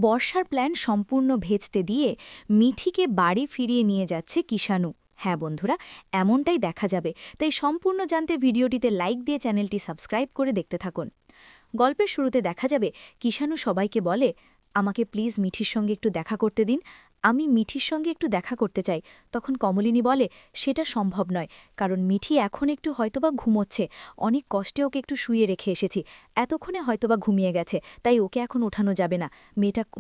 বর্ষার প্ল্যান সম্পূর্ণ ভেস্তে দিয়ে মিঠিকে বাড়ি ফিরিয়ে নিয়ে যাচ্ছে কিষাণু। হ্যাঁ বন্ধুরা, এমনটাই দেখা যাবে। তাই সম্পূর্ণ জানতে ভিডিওটিতে লাইক দিয়ে চ্যানেলটি সাবস্ক্রাইব করে দেখতে থাকুন। গল্পের শুরুতে দেখা যাবে কিষাণু সবাইকে বলে, আমাকে প্লিজ মিঠির সঙ্গে একটু দেখা করতে দিন, আমি মিঠির সঙ্গে একটু দেখা করতে চাই। তখন কমলিনী বলে, সেটা সম্ভব নয়, কারণ মিঠি এখন একটু হয়তোবা ঘুমোচ্ছে, অনেক কষ্টে ওকে একটু শুয়ে রেখে এসেছি, এতক্ষণে হয়তোবা ঘুমিয়ে গেছে, তাই ওকে এখন ওঠানো যাবে না,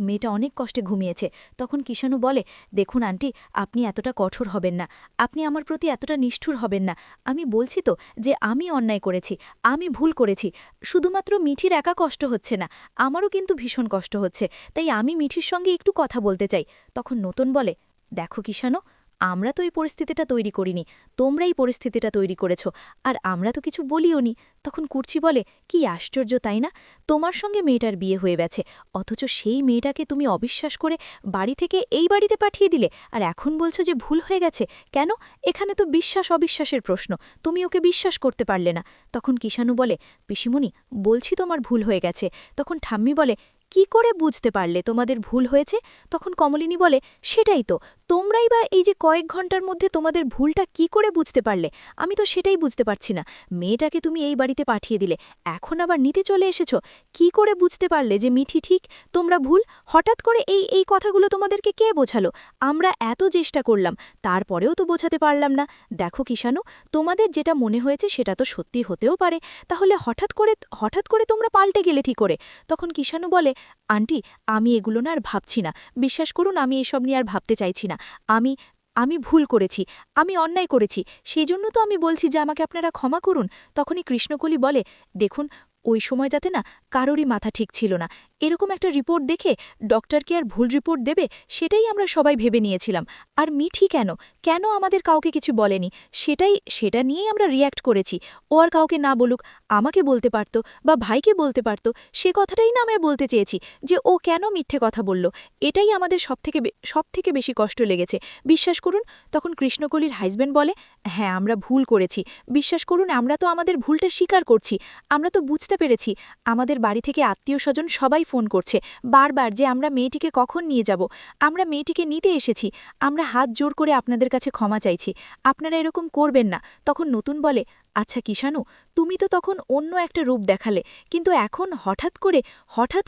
মেয়েটা অনেক কষ্টে ঘুমিয়েছে। তখন কিষাণু বলে, দেখুন আন্টি, আপনি এতটা কঠোর হবেন না, আপনি আমার প্রতি এতটা নিষ্ঠুর হবেন না। আমি বলছি তো যে আমি অন্যায় করেছি, আমি ভুল করেছি, শুধুমাত্র মিঠির একা কষ্ট হচ্ছে না, আমারও কিন্তু ভীষণ কষ্ট হচ্ছে, তাই আমি মিঠির সঙ্গে একটু কথা বলতে চাই। তখন নতুন বলে, দেখো কিষাণু, আমরা তো এই পরিস্থিতিটা তৈরি করিনি, তোমরা এই পরিস্থিতিটা তৈরি করেছ, আর আমরা তো কিছু বলিও নি। তখন কুর্চি বলে, কি আশ্চর্য তাই না, তোমার সঙ্গে মেয়েটার বিয়ে হয়ে গেছে, অথচ সেই মেয়েটাকে তুমি অবিশ্বাস করে বাড়ি থেকে এই বাড়িতে পাঠিয়ে দিলে, আর এখন বলছো যে ভুল হয়ে গেছে। কেন? এখানে তো বিশ্বাস অবিশ্বাসের প্রশ্ন, তুমি ওকে বিশ্বাস করতে পারলে না। তখন কিষাণু বলে, পিসিমণি, বলছি তোমার ভুল হয়ে গেছে। তখন ঠাম্মি বলে, কি করে বুঝতে পারলে তোমাদের ভুল হয়েছে? তখন কমলিনী বলে, সেটাই তো, তোমরাই বা এই যে কয়েক ঘন্টার মধ্যে তোমাদের ভুলটা কি করে বুঝতে পারলে? আমি তো সেটাই বুঝতে পারছি না। মেয়েটাকে তুমি এই বাড়িতে পাঠিয়ে দিলে, এখন আবার নিতে চলে এসেছ, কি করে বুঝতে পারলে যে মিঠি ঠিক, তোমরা ভুল? হঠাৎ করে এই এই কথাগুলো তোমাদেরকে কে বোঝালো? আমরা এত চেষ্টা করলাম, তারপরেও তো বোঝাতে পারলাম না। দেখো কিষাণু, তোমাদের যেটা মনে হয়েছে সেটা তো সত্যি হতেও পারে, তাহলে হঠাৎ করে তোমরা পাল্টে গেলে কি করে? তখন কিষাণু বলে, আন্টি, আমি এগুলো না আর ভাবছি না, বিশ্বাস করুন, আমি এসব নিয়ে আর ভাবতে চাইছি না। আমি আমি ভুল করেছি, আমি অন্যায় করেছি, সেই জন্য তো আমি বলছি যে আমাকে আপনারা ক্ষমা করুন। তখনই কৃষ্ণকলি বলে, দেখুন, ওই সময় যাতে না কারোরই মাথা ঠিক ছিল না, এরকম একটা রিপোর্ট দেখে ডক্টরকে আর ভুল রিপোর্ট দেবে, সেটাই আমরা সবাই ভেবে নিয়েছিলাম। আর মিঠি কেন আমাদের কাউকে কিছু বলেনি, সেটা নিয়েই আমরা রিয়্যাক্ট করেছি। ও আর কাউকে না বলুক, আমাকে বলতে পারত বা ভাইকে বলতে পারত, সে কথাটাই না আমি বলতে চেয়েছি, যে ও কেন মিথ্যে কথা বলল, এটাই আমাদের সবথেকে বেশি কষ্ট লেগেছে, বিশ্বাস করুন। তখন কৃষ্ণকলির হাজব্যান্ড বলে, হ্যাঁ আমরা ভুল করেছি, বিশ্বাস করুন, আমরা তো আমাদের ভুলটা স্বীকার করছি, আমরা তো বুঝতে পেরেছি। আমাদের বাড়ি থেকে আত্মীয় স্বজন সবাই ফোন করছে বারবার যে আমরা মেয়েটিকে কখন নিয়ে যাব, আমরা মেয়েটিকে নিতে এসেছি, আমরা হাত জোর করে আপনাদের কাছে ক্ষমা চাইছি, আপনারা এরকম করবেন না। তখন নতুন বলে, আচ্ছা কিষাণু, তুমি তো তখন অন্য একটা রূপ দেখালে, কিন্তু এখন হঠাৎ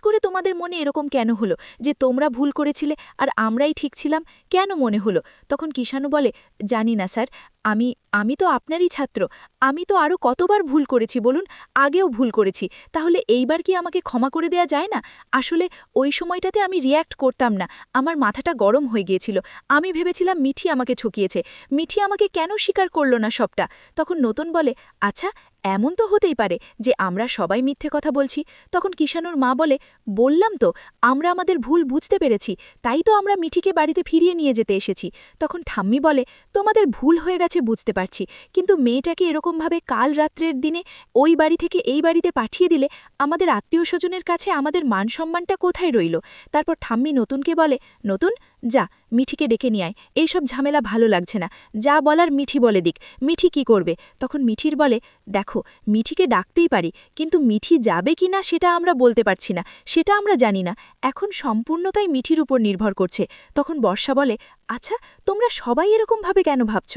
করে তোমাদের মনে এরকম কেন হলো যে তোমরা ভুল করেছিলে আর আমরাই ঠিক ছিলাম, কেন মনে হলো? তখন কিষাণু বলে, জানি না স্যার, আমি আমি তো আপনারই ছাত্র, আমি তো আরও কতবার ভুল করেছি বলুন, আগেও ভুল করেছি, তাহলে এইবার কি আমাকে ক্ষমা করে দেয়া যায় না? আসলে ওই সময়টাতে আমি রিয়্যাক্ট করতাম না, আমার মাথাটা গরম হয়ে গিয়েছিল, আমি ভেবেছিলাম মিঠি আমাকে ঠকিয়েছে, মিঠি আমাকে কেন স্বীকার করলো না সবটা? তখন নতুন বলে, আচ্ছা, এমন তো হতেই পারে যে আমরা সবাই মিথ্যে কথা বলছি। তখন কিষাণুর মা বলে, বললাম তো, আমরা আমাদের ভুল বুঝতে পেরেছি, তাই তো আমরা মিঠিকে বাড়িতে ফিরিয়ে নিয়ে যেতে এসেছি। তখন ঠাম্মি বলে, তোমাদের ভুল হয়ে গেছে বুঝতে পারছি, কিন্তু মেয়েটাকে এরকমভাবে কাল রাত্রের দিনে ওই বাড়ি থেকে এই বাড়িতে পাঠিয়ে দিলে আমাদের আত্মীয় স্বজনের কাছে আমাদের মান সম্মানটা কোথায় রইল? তারপর ঠাম্মি নতুনকে বলে, নতুন, যা মিঠিকে ডেকে নিয়ে আয়, এইসব ঝামেলা ভালো লাগছে না, যা বলার মিঠি বলে দিক, মিঠি কি করবে? তখন মিঠির বলে, দেখো, মিঠিকে ডাকতেই পারি, কিন্তু মিঠি যাবে কি না সেটা আমরা বলতে পারছি না, সেটা আমরা জানি না, এখন সম্পূর্ণতাই মিঠির উপর নির্ভর করছে। তখন বর্ষা বলে, আচ্ছা, তোমরা সবাই এরকমভাবে কেন ভাবছ?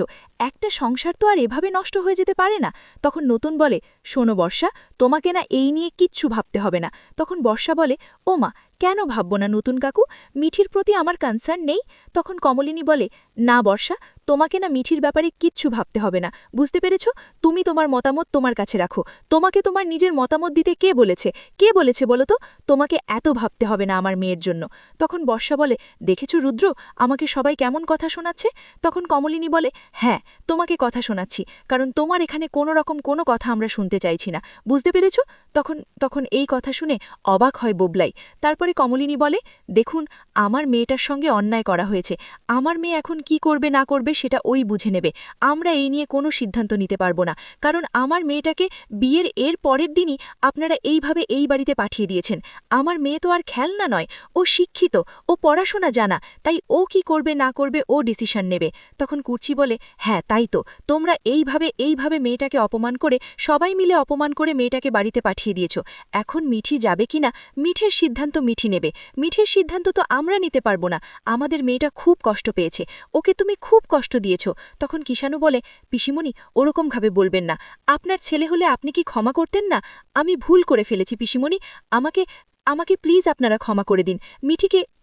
একটা সংসার তো আর এভাবে নষ্ট হয়ে যেতে পারে না। তখন নতুন বলে, শোনো বর্ষা, তোমাকে না এই নিয়ে কিচ্ছু ভাবতে হবে না। তখন বর্ষা বলে, ও মা, কেন ভাবব না নতুন কাকু, মিঠির প্রতি আমার কনসার্ন নেই? তখন কমলিনী বলে, না বর্ষা, তোমাকে না মিঠির ব্যাপারে কিচ্ছু ভাবতে হবে না, বুঝতে পেরেছ? তুমি তোমার মতামত তোমার কাছে রাখো, তোমাকে তোমার নিজের মতামত দিতে কে বলেছে বলো তো? তোমাকে এত ভাবতে হবে না আমার মেয়ের জন্য। তখন বর্ষা বলে, দেখেছ রুদ্র, আমাকে সবাই কেমন কথা শোনাচ্ছে? তখন কমলিনী বলে, হ্যাঁ, তোমাকে কথা শোনাচ্ছি, কারণ তোমার এখানে কোনো কথা আমরা শুনতে চাইছি না, বুঝতে পেরেছ? তখন এই কথা শুনে অবাক হয় বোবলাই। তারপরে কমলিনী বলে, দেখুন, আমার মেয়েটার সঙ্গে অন্যায় করা হয়েছে, আমার মেয়ে এখন কি করবে না করবে সেটা ওই বুঝে নেবে, আমরা এই নিয়ে কোনো সিদ্ধান্ত নিতে পারবো না, কারণ আমার মেয়েটাকে বিয়ের এর পরের দিনই আপনারা এইভাবে এই বাড়িতে পাঠিয়ে দিয়েছেন। আমার মেয়ে তো আর খেলনা নয়, ও শিক্ষিত, ও পড়াশোনা জানা, তাই ও কি করবে না করবে ও ডিসিশন নেবে। তখন কুর্চি বলে, হ্যাঁ তাই তো, তোমরা এইভাবে মেয়েটাকে অপমান করে, সবাই মিলে অপমান করে মেয়েটাকে বাড়িতে পাঠিয়ে পাঠিয়ে দিয়েছ। এখন মিঠি যাবে কিনা মিঠের সিদ্ধান্ত মিঠি নেবে। মিঠের সিদ্ধান্ত তো আমরা নিতে পারবো না। আমাদের মেয়েটা খুব কষ্ট পেয়েছে, ওকে তুমি খুব কষ্ট দিয়েছ। তখন কিষাণু বলে, পিসিমণি ওরকমভাবে বলবেন না। আপনার ছেলে হলে আপনি কি ক্ষমা করতেন না? আমি ভুল করে ফেলেছি পিসিমণি, আমাকে আমাকে প্লিজ আপনারা ক্ষমা করে দিন।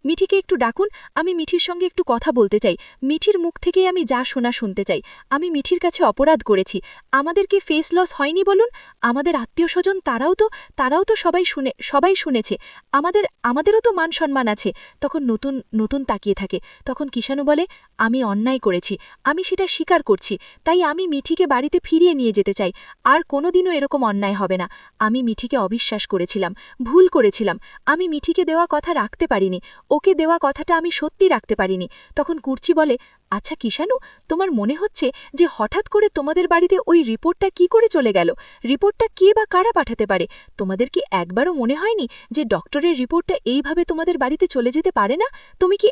মিঠিকে একটু ডাকুন, আমি মিঠির সঙ্গে একটু কথা বলতে চাই। মিঠির মুখ থেকেই আমি যা শোনা শুনতে চাই। আমি মিঠির কাছে অপরাধ করেছি। আমাদের কি ফেস লস হয়নি বলুন? আমাদের আত্মীয় স্বজন তারাও তো সবাই শুনেছে। আমাদেরও তো মান সম্মান আছে। তখন নতুন তাকিয়ে থাকে। তখন কিষাণু বলে, আমি অন্যায় করেছি, আমি সেটা স্বীকার করছি। তাই আমি মিঠিকে বাড়িতে ফিরিয়ে নিয়ে যেতে চাই। আর কোনোদিনও এরকম অন্যায় হবে না। আমি মিঠিকে অবিশ্বাস করেছিলাম, ভুল করেছিলাম। আমি মিঠিকে দেওয়া কথা রাখতে পারিনি, ওকে দেওয়া কথাটা আমি সত্যি রাখতে পারিনি। তখন কুর্চি বলে, আচ্ছা কিষাণু, তোমার মনে হচ্ছে যে হঠাৎ করে তোমাদের বাড়িতে ওই রিপোর্টটা কি করে চলে গেল? রিপোর্টটা কে বা কারা পাঠাতে পারে? তোমাদের কি একবারও মনে হয়নি যে ডক্টরের রিপোর্টটা এইভাবে তোমাদের বাড়িতে চলে যেতে পারে না? তুমি কি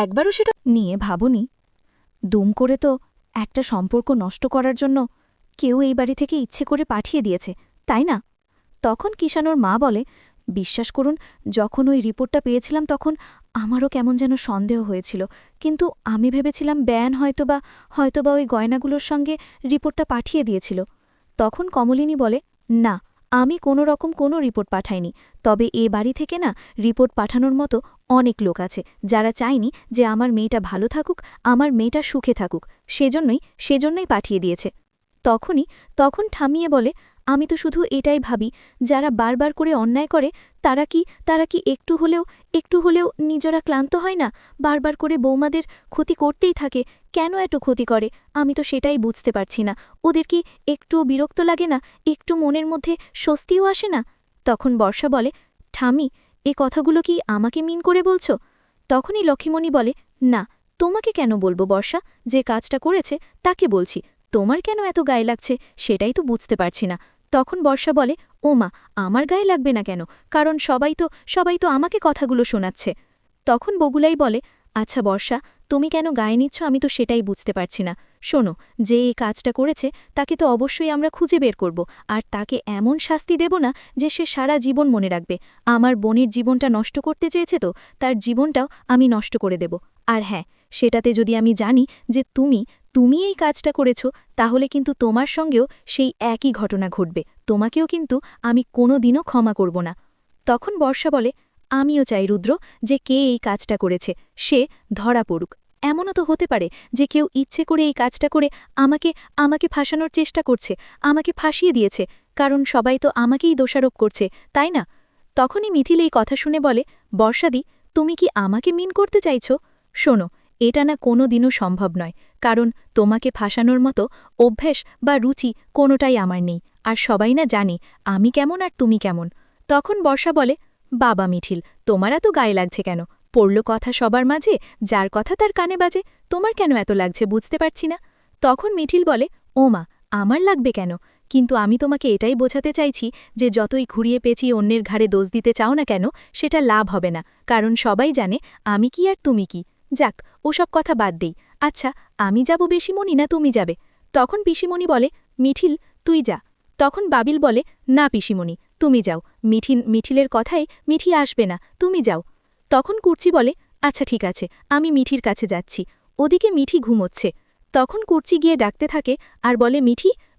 একবারও সেটা নিয়ে ভাবনি? দুম করে তো একটা সম্পর্ক নষ্ট করার জন্য কেউ এই বাড়ি থেকে ইচ্ছে করে পাঠিয়ে দিয়েছে, তাই না? তখন কিষাণুর মা বলে, বিশ্বাস করুন, যখন ওই রিপোর্টটা পেয়েছিলাম তখন আমারও কেমন যেন সন্দেহ হয়েছিল, কিন্তু আমি ভেবেছিলাম ব্যান হয়তোবা ওই গয়নাগুলোর সঙ্গে রিপোর্টটা পাঠিয়ে দিয়েছিল। তখন কমলিনী বলে, না, আমি কোনো রিপোর্ট পাঠাইনি। তবে এ বাড়ি থেকে না রিপোর্ট পাঠানোর মতো অনেক লোক আছে যারা চায়নি যে আমার মেয়েটা ভালো থাকুক, আমার মেয়েটা সুখে থাকুক, সেজন্যই পাঠিয়ে দিয়েছে। তখন থামিয়ে বলে, আমি তো শুধু এটাই ভাবি, যারা বারবার করে অন্যায় করে তারা কি একটু হলেও নিজেরা ক্লান্ত হয় না? বারবার করে বৌমাদের ক্ষতি করতেই থাকে, কেন এত ক্ষতি করে? আমি তো সেটাই বুঝতে পারছি না। ওদের কি একটু বিরক্ত লাগে না? একটু মনের মধ্যে স্বস্তিও আসে না? তখন বর্ষা বলে, ঠামি, এ কথাগুলো কি আমাকে মিন করে বলছো? তখনই লক্ষ্মীমণি বলে, না, তোমাকে কেন বলবো বর্ষা? যে কাজটা করেছে তাকে বলছি। তোমার কেন এত গায়ে লাগছে সেটাই তো বুঝতে পারছি না। তখন বর্ষা বলে, ও মা, আমার গায়ে লাগবে না কেন? কারণ সবাই তো আমাকে কথাগুলো শোনাচ্ছে। তখন বগুলাই বলে, আচ্ছা বর্ষা, তুমি কেন গায়ে নিচ্ছ আমি তো সেটাই বুঝতে পারছি না। শোনো, যে এই কাজটা করেছে তাকে তো অবশ্যই আমরা খুঁজে বের করব, আর তাকে এমন শাস্তি দেব না যে সে সারা জীবন মনে রাখবে। আমার বোনের জীবনটা নষ্ট করতে চেয়েছে তো তার জীবনটাও আমি নষ্ট করে দেব। আর হ্যাঁ, সেটাতে যদি আমি জানি যে তুমি এই কাজটা করেছ, তাহলে কিন্তু তোমার সঙ্গেও সেই একই ঘটনা ঘটবে। তোমাকেও কিন্তু আমি কোনোদিনও ক্ষমা করব না। তখন বর্ষা বলে, আমিও চাই রুদ্র, যে কে এই কাজটা করেছে সে ধরা পড়ুক। এমনও তো হতে পারে যে কেউ ইচ্ছে করে এই কাজটা করে আমাকে ফাঁসানোর চেষ্টা করছে, আমাকে ফাঁসিয়ে দিয়েছে, কারণ সবাই তো আমাকেই দোষারোপ করছে, তাই না? তখনই মিথিল এই কথা শুনে বলে, বর্ষাদি, তুমি কি আমাকে মিন করতে চাইছ? শোনো, এটা না কোনো দিনও সম্ভব নয়, কারণ তোমাকে ফাঁসানোর মতো অভ্যেস বা রুচি কোনোটাই আমার নেই। আর সবাই না জানি আমি কেমন আর তুমি কেমন। তখন বর্ষা বলে, বাবা মিঠিল, তোমার এত গায়ে লাগছে কেন? পড়ল কথা সবার মাঝে, যার কথা তার কানে বাজে, তোমার কেন এত লাগছে বুঝতে পারছি না। তখন মিঠিল বলে, ও মা, আমার লাগবে কেন? কিন্তু আমি তোমাকে এটাই বোঝাতে চাইছি যে যতই ঘুরিয়ে পেঁচিয়ে অন্যের ঘাড়ে দোষ দিতে চাও না কেন, সেটা লাভ হবে না, কারণ সবাই জানে আমি কি আর তুমি কি। যাক, ওসব কথা বাদ দেই। আচ্ছা, আমি যাব বেশিমণি না তুমি যাবে? তখন পিসিমণি বলে, মিঠিল, তুই যা। তখন বাবিল বলে, না পিসিমণি, তুমি যাও। মিঠিলের কথায় মিঠি আসবে না, তুমি যাও। তখন কুর্চি বলে, আচ্ছা ঠিক আছে, আমি মিঠির কাছে যাচ্ছি। ওদিকে মিঠি ঘুমোচ্ছে। তখন কুর্চি গিয়ে ডাকতে থাকে আর বলে,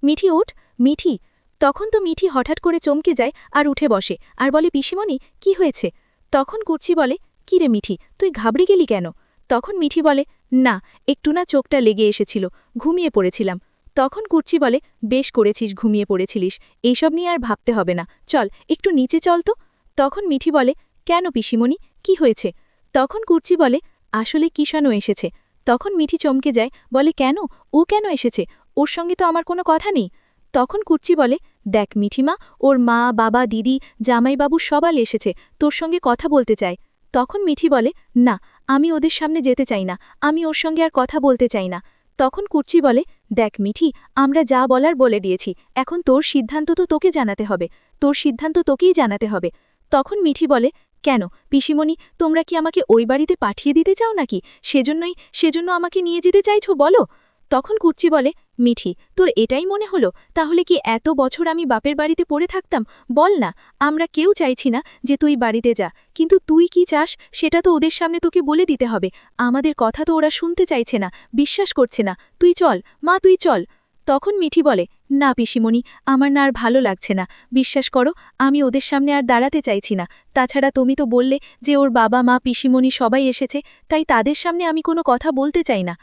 মিঠি ওঠ, মিঠি। তখন তো মিঠি হঠাৎ করে চমকে যায় আর উঠে বসে আর বলে, পিসিমণি, কি হয়েছে? তখন কুর্চি বলে, কি রে মিঠি, তুই ঘাবড়ে গেলি কেন? তখন মিঠি বলে, না, একটু না চোখটা লেগে এসেছিল, ঘুমিয়ে পড়েছিলাম। তখন কুর্চি বলে, বেশ করেছিস, ঘুমিয়ে পড়েছিলিস, এইসব নিয়ে আর ভাবতে হবে না, চল একটু নিচে চল তো। তখন মিঠি বলে, কেন পিসিমণি, কি হয়েছে? তখন কুর্চি বলে, আসলে কিষাণু এসেছে। তখন মিঠি চমকে যায়, বলে, কেন? ও কেন এসেছে? ওর সঙ্গে তো আমার কোনো কথা নেই। তখন কুর্চি বলে, দেখ মিঠিমা, ওর মা, বাবা, দিদি, জামাইবাবু সবাই এসেছে, তোর সঙ্গে কথা বলতে চায়। তখন মিঠি বলে, না, আমি ওদের সামনে যেতে চাই না, আমি ওর সঙ্গে আর কথা বলতে চাই না। তখন কুর্চি বলে, দেখ মিঠি, আমরা যা বলার বলে দিয়েছি, এখন তোর সিদ্ধান্ত তো তোকে জানাতে হবে, তোর সিদ্ধান্ত তোকেই জানাতে হবে। তখন মিঠি বলে, কেন পিসিমণি, তোমরা কি আমাকে ওই বাড়িতে পাঠিয়ে দিতে চাও নাকি? সেজন্য আমাকে নিয়ে যেতে চাইছো বলো? তখন কুর্চি বলে, মিঠি, তোর এটাই মনে হলো? তাহলে কি এত বছর আমি বাপের বাড়িতে পড়ে থাকতাম? বল না, আমরা কেউ চাইছি না যে তুই বাড়িতে যা, কিন্তু তুই কি চাস সেটা তো ওদের সামনে তোকে বলে দিতে হবে। আমাদের কথা তো ওরা শুনতে চাইছে না, বিশ্বাস করছে না। তুই চল মা, তুই চল। তখন মিঠি বলে, না পিসিমণি, আমার না আর ভালো লাগছে না। বিশ্বাস করো, আমি ওদের সামনে আর দাঁড়াতে চাইছি না। তাছাড়া তুমি তো বললে যে ওর বাবা মা পিসিমণি সবাই এসেছে, তাই তাদের সামনে আমি কোনো কথা বলতে চাই না।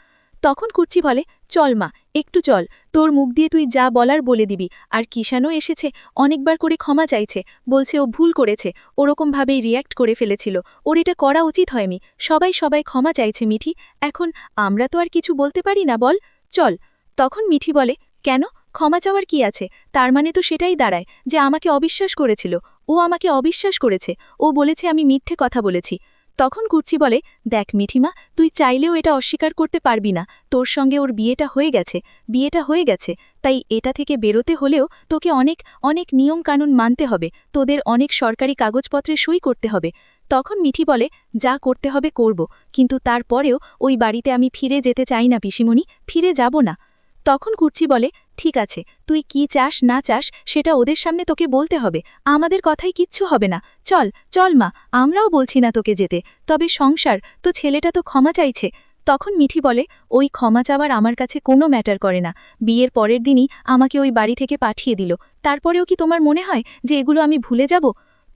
তখন কুর্চি বলে, চল মা, একটু চল, তোর মুখ দিয়ে তুই যা বলার বলে দিবি। আর কিষানও এসেছে, অনেকবার করে ক্ষমা চাইছে, বলছে ও ভুল করেছে, ওরকমভাবেই রিয়্যাক্ট করে ফেলেছিল, ওর এটা করা উচিত হয়নি। সবাই ক্ষমা চাইছে মিঠি, এখন আমরা তো আর কিছু বলতে পারি না, বল, চল। তখন মিঠি বলে, কেন, ক্ষমা চাওয়ার কি আছে? তার মানে তো সেটাই দাঁড়ায় যে আমাকে অবিশ্বাস করেছিল। ও আমাকে অবিশ্বাস করেছে, ও বলেছে আমি মিথ্যে কথা বলেছি। তখন কুর্চি বলে, দেখ মিঠিমা, তুই চাইলেও এটা অস্বীকার করতে পারবি না। তোর সঙ্গে ওর বিয়েটা হয়ে গেছে, তাই এটা থেকে বেরোতে হলেও তোকে অনেক অনেক নিয়মকানুন মানতে হবে, তোদের অনেক সরকারি কাগজপত্রে সই করতে হবে। তখন মিঠি বলে, যা করতে হবে করব, কিন্তু তারপরেও ওই বাড়িতে আমি ফিরে যেতে চাই না পিসিমণি, ফিরে যাব না। তখন কুর্চি বলে, ঠিক আছে, তুই কি চাস না চাস সেটা ওদের সামনে তোকে বলতে হবে, আমাদের কথাই কিচ্ছু হবে না। চল চল মা, আমরাও বলছি না তোকে যেতে, তবে সংসার তো, ছেলেটা তো ক্ষমা চাইছে। তখন মিঠি বলে, ওই ক্ষমা চাওয়ার আমার কাছে কোনো ম্যাটার করে না। বিয়ের পরের দিনই আমাকে ওই বাড়ি থেকে পাঠিয়ে দিল, তারপরেও কি তোমার মনে হয় যে এগুলো আমি ভুলে যাব?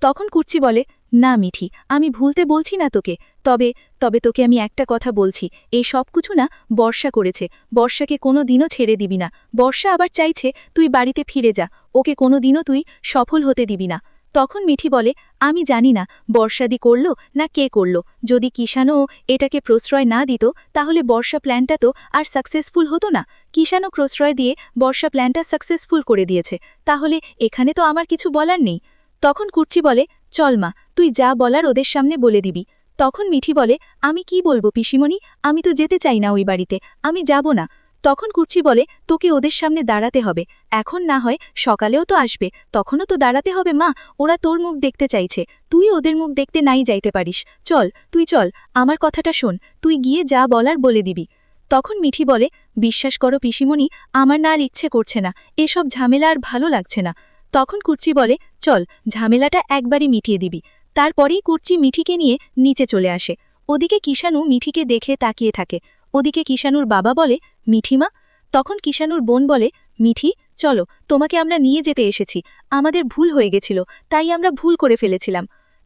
তখন কুর্চি বলে, না মিঠি, আমি ভুলতে বলছি না তোকে, তবে তবে তোকে আমি একটা কথা বলছি, এই সব কিছু না বর্ষা করেছে। বর্ষাকে কোনো দিনও ছেড়ে দিবি না। বর্ষা আবার চাইছে তুই বাড়িতে ফিরে যা, ওকে কোনো দিনও তুই সফল হতে দিবি না। তখন মিঠি বলে, আমি জানি না বর্ষাদি করল না কে করল, যদি কিষানও এটাকে প্রশ্রয় না দিত তাহলে বর্ষা প্ল্যানটা তো আর সাকসেসফুল হতো না। কিষানও প্রশ্রয় দিয়ে বর্ষা প্ল্যানটা সাকসেসফুল করে দিয়েছে, তাহলে এখানে তো আমার কিছু বলার নেই। তখন কুর্চি বলে, চল মা, তুই যা বলার ওদের সামনে বলে দিবি। তখন মিঠি বলে, আমি কি বলবো পিসিমণি, আমি তো যেতে চাই না ওই বাড়িতে, আমি যাব না। তখন কুর্চি বলে, তোকে ওদের সামনে দাঁড়াতে হবে, এখন না হয় সকালেও তো আসবে, তখনও তো দাঁড়াতে হবে মা, ওরা তোর মুখ দেখতে চাইছে, তুই ওদের মুখ দেখতে নাই যাইতে পারিস। চল, তুই চল, আমার কথাটা শোন, তুই গিয়ে যা বলার বলে দিবি। তখন মিঠি বলে, বিশ্বাস করো পিসিমণি, আমার না আর ইচ্ছে করছে না, এসব ঝামেলা আর ভালো লাগছে না। তখন কুর্চি বলে, চল, ঝামেলাটা একবারই মিটিয়ে দিবি। তারপরেই কুর্চি মিঠিকে নিয়ে নিচে চলে আসে। ওদিকে কিষানু মিঠিকে দেখে তাকিয়ে থাকে। ওদিকে কিষানুর বাবা বলে, মিঠিমা। তখন কিষানুর বোন বলে, মিঠি, চলো, তোমাকে আমরা নিয়ে যেতে এসেছি, আমাদের ভুল হয়ে গেছিল, তাই আমরা ভুল করে ফেলেছিলাম।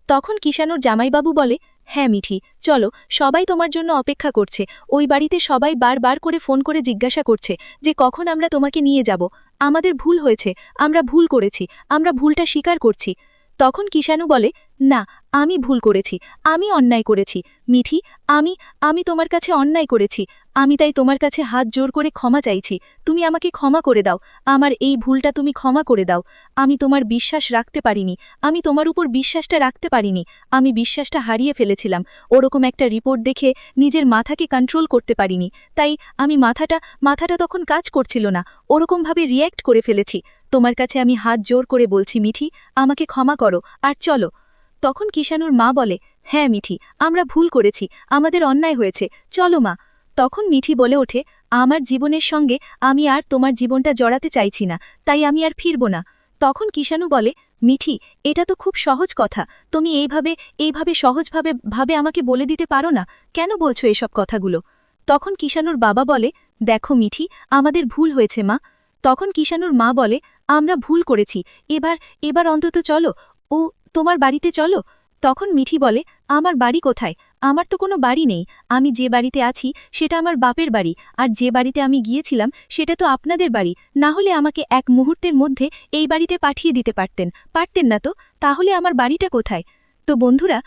তখন কিষানুর জামাইবাবু বলে, হ্যাঁ মিঠি, চলো, সবাই তোমার জন্য অপেক্ষা করছে, ওই বাড়িতে সবাই বারবার করে ফোন করে জিজ্ঞাসা করছে যে কখন আমরা তোমাকে নিয়ে যাব। আমাদের ভুল হয়েছে, আমরা ভুল করেছি, আমরা ভুলটা স্বীকার করছি। তখন কিষানু বলে, না, আমি ভুল করেছি, আমি অন্যায় করেছি মিঠি, আমি আমি তোমার কাছে অন্যায় করেছি, আমি তাই তোমার কাছে হাত জোর করে ক্ষমা চাইছি, তুমি আমাকে ক্ষমা করে দাও, আমার এই ভুলটা তুমি ক্ষমা করে দাও। আমি তোমার বিশ্বাস রাখতে পারিনি, আমি তোমার উপর বিশ্বাসটা রাখতে পারিনি, আমি বিশ্বাসটা হারিয়ে ফেলেছিলাম, ওরকম একটা রিপোর্ট দেখে নিজের মাথাকে কন্ট্রোল করতে পারিনি, তাই আমি মাথাটা তখন কাজ করছিল না, ওরকমভাবে রিয়্যাক্ট করে ফেলেছি। তোমার কাছে আমি হাত জোর করে বলছি মিঠি, আমাকে ক্ষমা করো, আর চলো। তখন কিষানুর মা বলে, হ্যাঁ মিঠি, আমরা ভুল করেছি, আমাদের অন্যায় হয়েছে, চলো মা। তখন মিঠি বলে ওঠে, আমার জীবনের সঙ্গে আমি আর তোমার জীবনটা জড়াতে চাইছি না, তাই আমি আর ফিরব না। তখন কিষানু বলে, মিঠি, এটা তো খুব সহজ কথা, তুমি এইভাবে সহজভাবে আমাকে বলে দিতে পারো না, কেন বলছো এসব কথাগুলো? তখন কিষানুর বাবা বলে, দেখো মিঠি, আমাদের ভুল হয়েছে মা। তখন কিষানুর মা বলে, আমরা ভুল করেছি, এবার অন্তত চলো, ও তোমার বাড়িতে চলো। তখন মিঠি বলে, আমার বাড়ি কোথায়? আমার তো কোনো বাড়ি নেই, আমি যে বাড়িতে আছি সেটা আমার বাপের বাড়ি, আর যে বাড়িতে আমি গিয়েছিলাম সেটা তো আপনাদের বাড়ি, না হলে আমাকে এক মুহূর্তের মধ্যে এই বাড়িতে পাঠিয়ে দিতে পারতেন না তো? তাহলে আমার বাড়িটা কোথায়? তো বন্ধুরা,